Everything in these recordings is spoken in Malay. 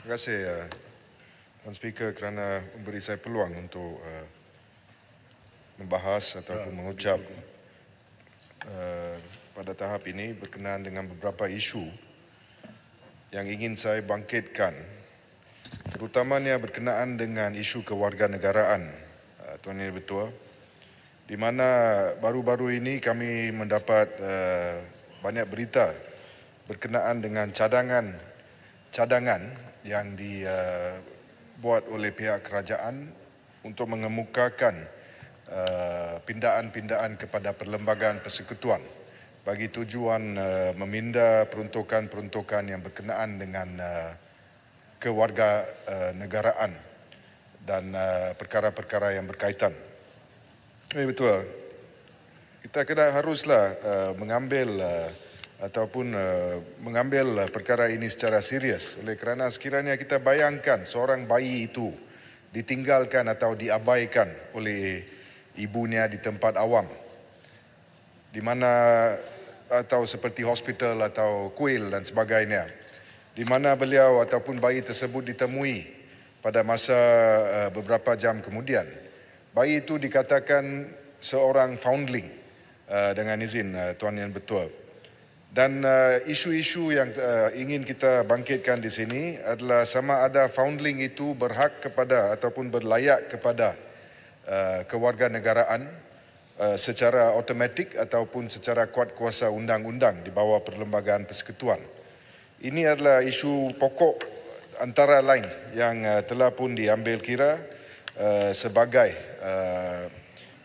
Terima kasih Tuan Speaker kerana memberi saya peluang untuk membahas ataupun mengucap pada tahap ini berkenaan dengan beberapa isu yang ingin saya bangkitkan, terutamanya berkenaan dengan isu kewarganegaraan, Tuan Yang Bertuah, di mana baru-baru ini kami mendapat banyak berita berkenaan dengan cadangan yang dibuat oleh pihak kerajaan untuk mengemukakan pindaan-pindaan kepada Perlembagaan Persekutuan bagi tujuan meminda peruntukan-peruntukan yang berkenaan dengan kewarganegaraan dan perkara-perkara yang berkaitan. Betul. Kita kena haruslah mengambil perkara ini secara serius, oleh kerana sekiranya kita bayangkan seorang bayi itu ditinggalkan atau diabaikan oleh ibunya di tempat awam, di mana atau seperti hospital atau kuil dan sebagainya, di mana beliau ataupun bayi tersebut ditemui pada masa beberapa jam kemudian. Bayi itu dikatakan seorang foundling dengan izin Tuan Yang Bertuah. Dan isu-isu yang ingin kita bangkitkan di sini adalah sama ada foundling itu berhak kepada ataupun berlayak kepada kewarganegaraan secara automatik ataupun secara kuat kuasa undang-undang di bawah Perlembagaan Persekutuan. Ini adalah isu pokok antara lain yang telah pun diambil kira sebagai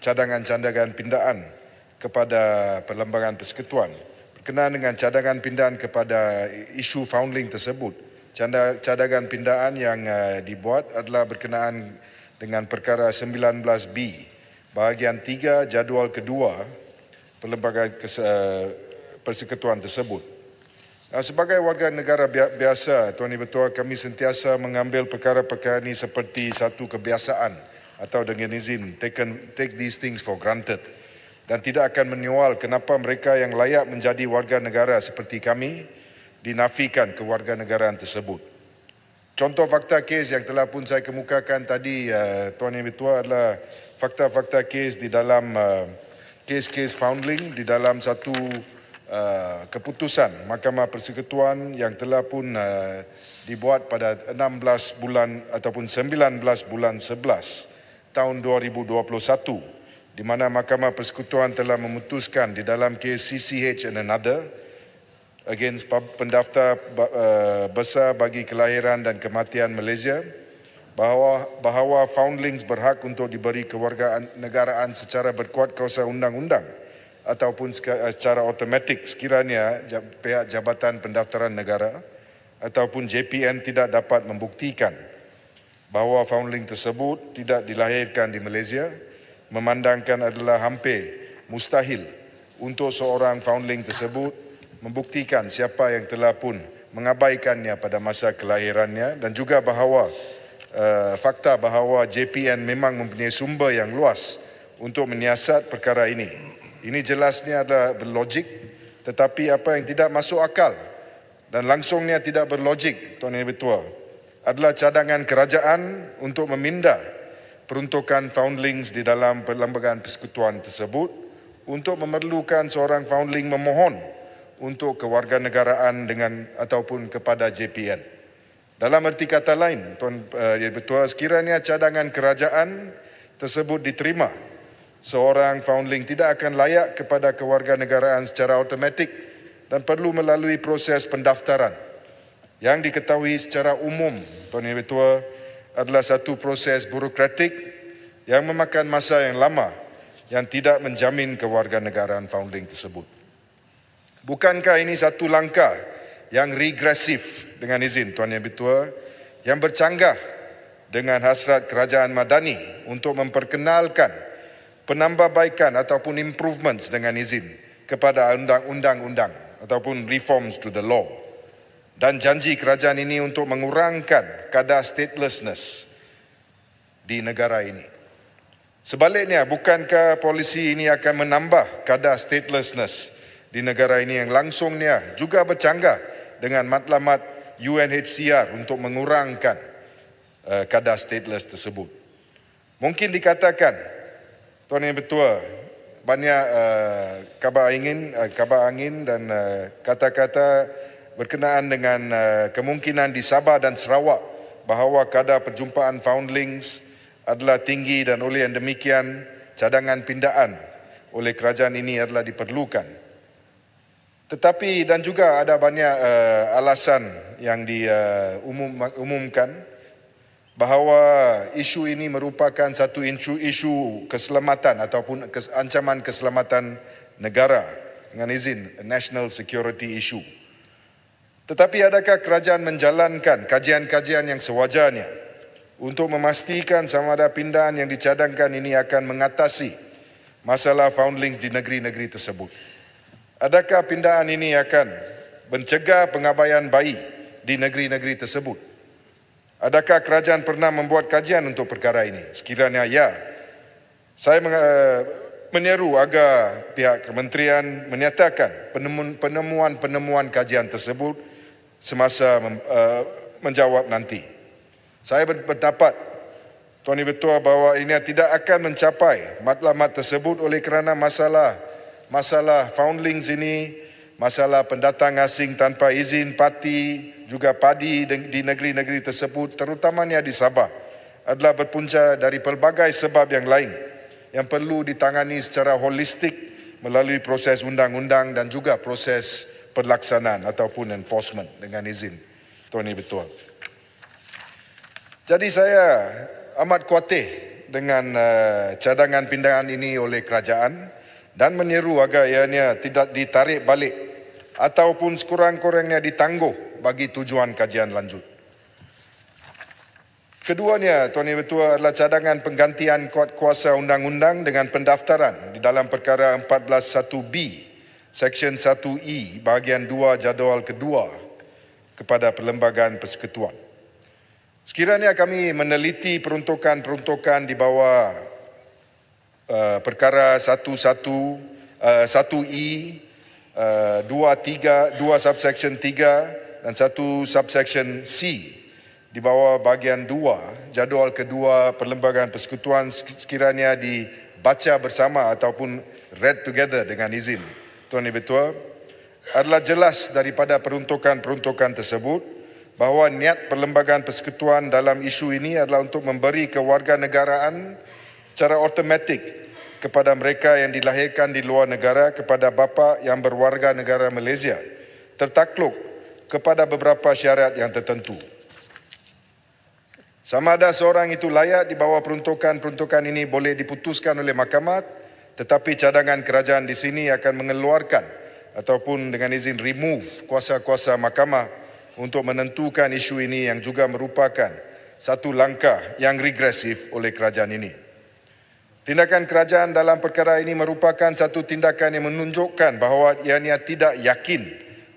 cadangan-cadangan pindaan kepada Perlembagaan Persekutuan. Berkenaan dengan cadangan pindaan kepada isu foundling tersebut, cadangan pindaan yang dibuat adalah berkenaan dengan perkara 19B bahagian 3 jadual kedua Perlembagaan Persekutuan tersebut. Sebagai warga negara biasa, Tuan Yang Bertuah, kami sentiasa mengambil perkara-perkara ini seperti satu kebiasaan atau dengan izin take these things for granted, dan tidak akan menyoal kenapa mereka yang layak menjadi warga negara seperti kami dinafikan kewarganegaraan tersebut. Contoh fakta kes yang telah pun saya kemukakan tadi, Tuan Yang Bertuah, adalah fakta-fakta kes di dalam kes-kes foundling di dalam satu keputusan Mahkamah Persekutuan yang telah pun dibuat pada 16 bulan ataupun 19 bulan 11 tahun 2021, di mana Mahkamah Persekutuan telah memutuskan di dalam kes CCH and another against pendaftar besar bagi kelahiran dan kematian Malaysia bahawa foundlings berhak untuk diberi kewarganegaraan secara berkuat kuasa undang-undang ataupun secara automatik sekiranya pihak Jabatan Pendaftaran Negara ataupun JPN tidak dapat membuktikan bahawa foundling tersebut tidak dilahirkan di Malaysia, memandangkan adalah hampir mustahil untuk seorang foundling tersebut membuktikan siapa yang telah pun mengabaikannya pada masa kelahirannya, dan juga bahawa fakta bahawa JPN memang mempunyai sumber yang luas untuk menyiasat perkara ini. Ini jelasnya adalah berlogik, tetapi apa yang tidak masuk akal dan langsungnya tidak berlogik, Tuan Yang Bertuah, adalah cadangan kerajaan untuk meminda peruntukan foundlings di dalam Perlembagaan Persekutuan tersebut untuk memerlukan seorang foundling memohon untuk kewarganegaraan dengan ataupun kepada JPN. Dalam erti kata lain, Tuan Yang Bertuah, sekiranya cadangan kerajaan tersebut diterima, seorang foundling tidak akan layak kepada kewarganegaraan secara automatik dan perlu melalui proses pendaftaran yang diketahui secara umum, Tuan Yang Bertuah, adalah satu proses burokratik yang memakan masa yang lama yang tidak menjamin kewarganegaraan foundling tersebut. Bukankah ini satu langkah yang regresif dengan izin Tuan Yang Bertuah, yang bercanggah dengan hasrat kerajaan Madani untuk memperkenalkan penambahbaikan ataupun improvements dengan izin kepada undang-undang ataupun reforms to the law, dan janji kerajaan ini untuk mengurangkan kadar statelessness di negara ini. Sebaliknya, bukankah polisi ini akan menambah kadar statelessness di negara ini yang langsungnya juga bercanggah dengan matlamat UNHCR untuk mengurangkan kadar stateless tersebut. Mungkin dikatakan, Tuan Yang Bertua, banyak kabar angin dan kata-kata berkenaan dengan kemungkinan di Sabah dan Sarawak bahawa kadar perjumpaan foundlings adalah tinggi dan oleh yang demikian cadangan pindaan oleh kerajaan ini adalah diperlukan. Tetapi dan juga ada banyak alasan yang diumumkan bahawa isu ini merupakan satu isu keselamatan ataupun ancaman keselamatan negara dengan izin national security issue. Tetapi adakah kerajaan menjalankan kajian-kajian yang sewajarnya untuk memastikan sama ada pindaan yang dicadangkan ini akan mengatasi masalah foundlings di negeri-negeri tersebut? Adakah pindaan ini akan mencegah pengabaian bayi di negeri-negeri tersebut? Adakah kerajaan pernah membuat kajian untuk perkara ini? Sekiranya ya, saya menyeru agar pihak kementerian menyatakan penemuan-penemuan kajian tersebut semasa menjawab nanti. Saya berpendapat, Tuan Yang Bertua, bahawa ini tidak akan mencapai matlamat tersebut oleh kerana masalah foundlings ini, masalah pendatang asing tanpa izin parti, juga padi di negeri-negeri tersebut, terutamanya di Sabah, adalah berpunca dari pelbagai sebab yang lain yang perlu ditangani secara holistik melalui proses undang-undang dan juga proses pelaksanaan ataupun enforcement dengan izin Tuan Yang Bertua. Jadi saya amat khawatir dengan cadangan pindaan ini oleh kerajaan dan menyeru agar ianya tidak ditarik balik ataupun sekurang-kurangnya ditangguh bagi tujuan kajian lanjut. Keduanya, Tuan Yang Bertua, adalah cadangan penggantian kuasa undang-undang dengan pendaftaran di dalam perkara 14.1b, Seksyen 1E, bahagian 2 jadual kedua kepada Perlembagaan Persekutuan. Sekiranya kami meneliti peruntukan-peruntukan di bawah perkara 1E, 2 subsection 3 dan 1 subsection C di bawah bahagian 2 jadual kedua Perlembagaan Persekutuan, sekiranya dibaca bersama ataupun read together dengan izin Tuan Yang Bertua, adalah jelas daripada peruntukan-peruntukan tersebut bahawa niat Perlembagaan Persekutuan dalam isu ini adalah untuk memberi kewarganegaraan secara automatik kepada mereka yang dilahirkan di luar negara kepada bapa yang berwarga negara Malaysia, tertakluk kepada beberapa syarat yang tertentu. Sama ada seorang itu layak di bawah peruntukan-peruntukan ini boleh diputuskan oleh mahkamah, tetapi cadangan kerajaan di sini akan mengeluarkan ataupun dengan izin remove kuasa-kuasa mahkamah untuk menentukan isu ini yang juga merupakan satu langkah yang regresif oleh kerajaan ini. Tindakan kerajaan dalam perkara ini merupakan satu tindakan yang menunjukkan bahawa ianya tidak yakin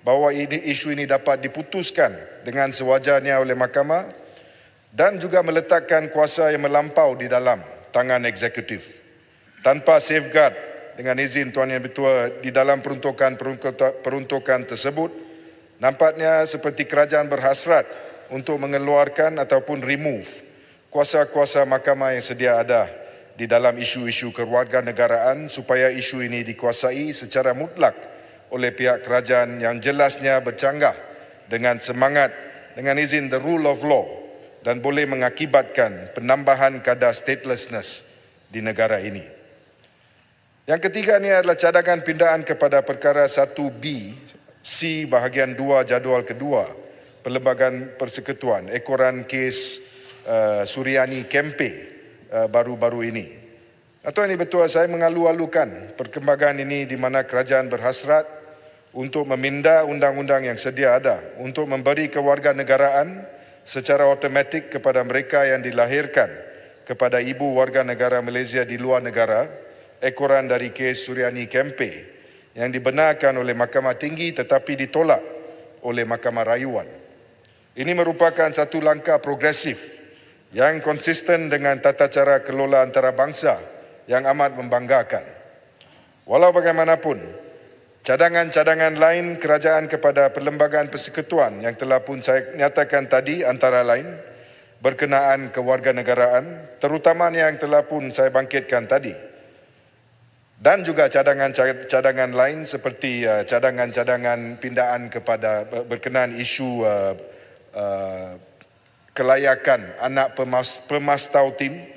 bahawa isu ini dapat diputuskan dengan sewajarnya oleh mahkamah dan juga meletakkan kuasa yang melampau di dalam tangan eksekutif. Tanpa safeguard dengan izin Tuan Yang Bertua di dalam peruntukan tersebut, nampaknya seperti kerajaan berhasrat untuk mengeluarkan ataupun remove kuasa-kuasa mahkamah yang sedia ada di dalam isu-isu kewarganegaraan supaya isu ini dikuasai secara mutlak oleh pihak kerajaan yang jelasnya bercanggah dengan semangat dengan izin the rule of law dan boleh mengakibatkan penambahan kadar statelessness di negara ini. Yang ketiga ini adalah cadangan pindaan kepada perkara 1B C bahagian 2 jadual kedua Perlembagaan Persekutuan, ekoran kes Suryani Kempe baru-baru ini. Tuan Yang Bertua, saya mengalu-alukan perkembangan ini di mana kerajaan berhasrat untuk meminda undang-undang yang sedia ada untuk memberi kewarganegaraan secara automatik kepada mereka yang dilahirkan kepada ibu warga negara Malaysia di luar negara, ekoran dari kes Suryani Kempe yang dibenarkan oleh Mahkamah Tinggi tetapi ditolak oleh Mahkamah Rayuan. Ini merupakan satu langkah progresif yang konsisten dengan tata cara kelola antarabangsa yang amat membanggakan. Walau bagaimanapun, Cadangan-cadangan lain kerajaan kepada Perlembagaan Persekutuan yang telah pun saya nyatakan tadi antara lain berkenaan kewarganegaraan, terutamanya yang telah pun saya bangkitkan tadi. Dan juga cadangan-cadangan lain seperti cadangan-cadangan pindaan kepada berkenaan isu kelayakan anak pemastautin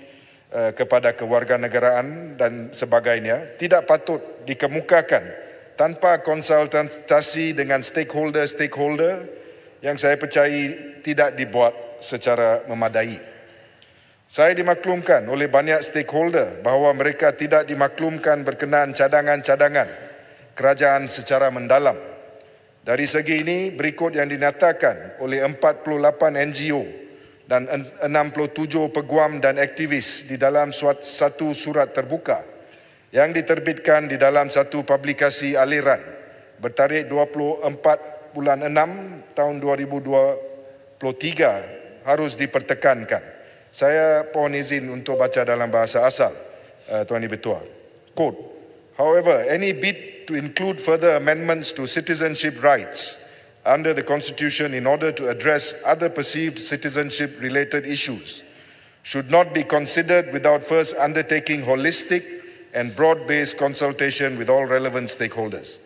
kepada kewarganegaraan dan sebagainya tidak patut dikemukakan tanpa konsultasi dengan stakeholder yang saya percayai tidak dibuat secara memadai. Saya dimaklumkan oleh banyak stakeholder bahawa mereka tidak dimaklumkan berkenaan cadangan-cadangan kerajaan secara mendalam. Dari segi ini, berikut yang dinyatakan oleh 48 NGO dan 67 peguam dan aktivis di dalam satu surat terbuka yang diterbitkan di dalam satu publikasi aliran bertarikh 24 bulan 6 tahun 2023 harus dipertekankan. Saya pohon izin untuk baca dalam bahasa asal, Tuan Ibu Ketua. Quote, however, any bid to include further amendments to citizenship rights under the Constitution in order to address other perceived citizenship-related issues should not be considered without first undertaking holistic and broad-based consultation with all relevant stakeholders.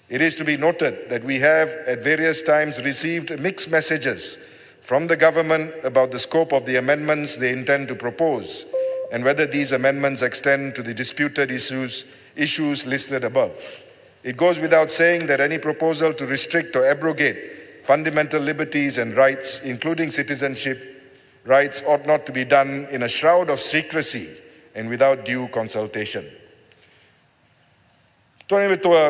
It is to be noted that we have at various times received mixed messages from the government about the scope of the amendments they intend to propose and whether these amendments extend to the disputed issues listed above. It goes without saying that any proposal to restrict or abrogate fundamental liberties and rights, including citizenship rights, ought not to be done in a shroud of secrecy and without due consultation. Tuan Ibu Ketua,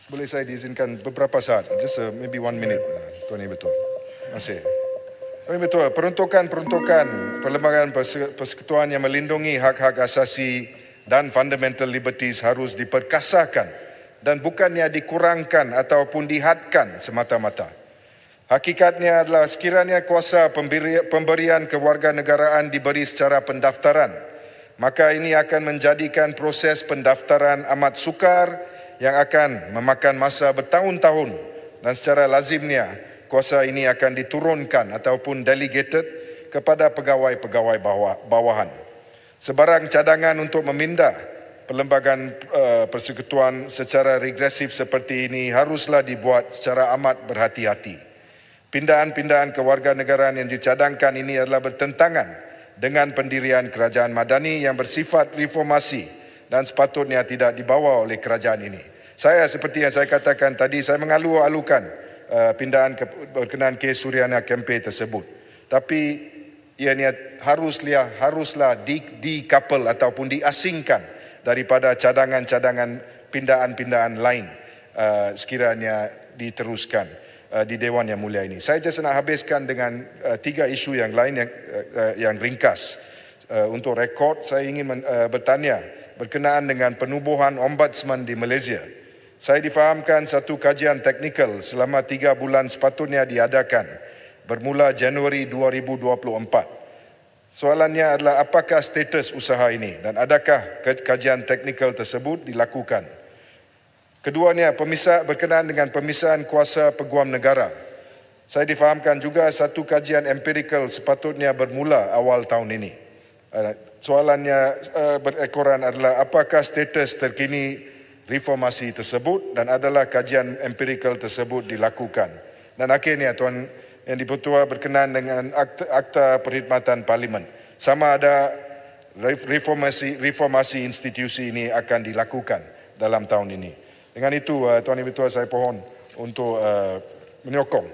boleh saya diizinkan beberapa saat, just maybe 1 minute, Tuan Ibu Ketua. Terima kasih. Tuan Ibu Ketua, peruntukan Perlembagaan Persekutuan yang melindungi hak-hak asasi dan fundamental liberties harus diperkasakan dan bukannya dikurangkan ataupun dihadkan semata-mata. Hakikatnya adalah sekiranya kuasa pemberian kewarganegaraan diberi secara pendaftaran, maka ini akan menjadikan proses pendaftaran amat sukar yang akan memakan masa bertahun-tahun dan secara lazimnya kuasa ini akan diturunkan ataupun delegated kepada pegawai-pegawai bawahan. Sebarang cadangan untuk memindah Perlembagaan Persekutuan secara regresif seperti ini haruslah dibuat secara amat berhati-hati. Pindaan-pindaan kewarganegaraan yang dicadangkan ini adalah bertentangan dengan pendirian kerajaan madani yang bersifat reformasi dan sepatutnya tidak dibawa oleh kerajaan ini. Saya seperti yang saya katakan tadi, saya mengalu-alukan pindaan berkenaan kes Suryana Kempe tersebut. Tapi ianya haruslah decouple ataupun diasingkan daripada cadangan-cadangan pindaan-pindaan lain sekiranya diteruskan di Dewan Yang Mulia ini. Saya just nak habiskan dengan 3 isu yang lain yang ringkas. Untuk rekod, saya ingin bertanya berkenaan dengan penubuhan Ombudsman di Malaysia. Saya difahamkan satu kajian teknikal selama 3 bulan sepatutnya diadakan bermula Januari 2024. Soalannya adalah apakah status usaha ini dan adakah kajian teknikal tersebut dilakukan? Keduanya, berkenaan dengan pemisahan kuasa peguam negara. Saya difahamkan juga satu kajian empirikal sepatutnya bermula awal tahun ini. Soalannya berekoran adalah apakah status terkini reformasi tersebut dan adalah kajian empirikal tersebut dilakukan. Dan akhirnya, Tuan Yang Dipertua, berkenaan dengan Akta Perkhidmatan Parlimen. Sama ada reformasi institusi ini akan dilakukan dalam tahun ini. Dengan itu, Tuan Ibu Ketua, saya pohon untuk menyokong.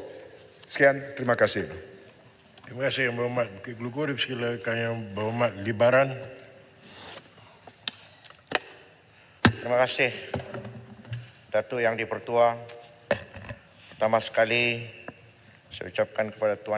Sekian, terima kasih. Terima kasih Yang Berhormat Bukit Gelugor. Dipersilakan Yang Berhormat Libaran. Terima kasih Datuk Yang Dipertua. Pertama sekali saya ucapkan kepada Tuan